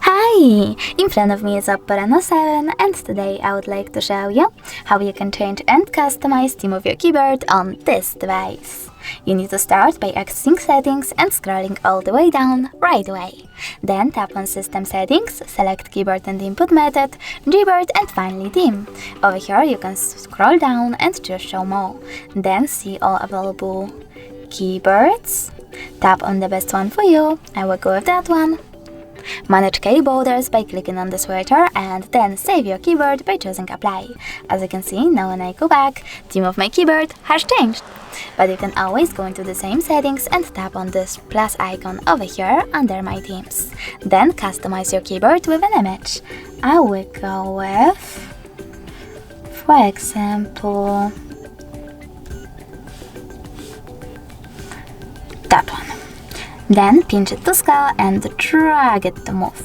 Hi! In front of me is Oppo Reno 7 and today I would like to show you how you can change and customize theme of your keyboard on this device. You need to start by accessing settings and scrolling all the way down right away. Then tap on System Settings, select Keyboard and Input Method, Gboard and finally Theme. Over here you can scroll down and choose Show More. Then see all available keyboards. Tap on the best one for you. I will go with that one. Manage key borders by clicking on the switcher and then save your keyboard by choosing Apply. As you can see, now when I go back, theme of my keyboard has changed. But you can always go into the same settings and tap on this plus icon over here under My Themes. Then customize your keyboard with an image. I will go with, for example, that one. Then pinch it to scale and drag it to move.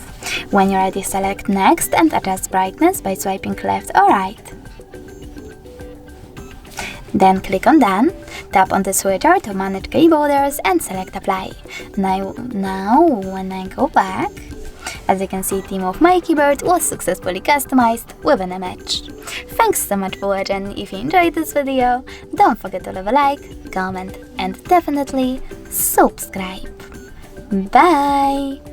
When you're ready, select Next and adjust brightness by swiping left or right. Then click on Done, tap on the switcher to manage key borders and select Apply. Now when I go back, as you can see, theme of my keyboard was successfully customized with an image. Thanks so much for watching. If you enjoyed this video, don't forget to leave a like, comment and definitely subscribe. Bye!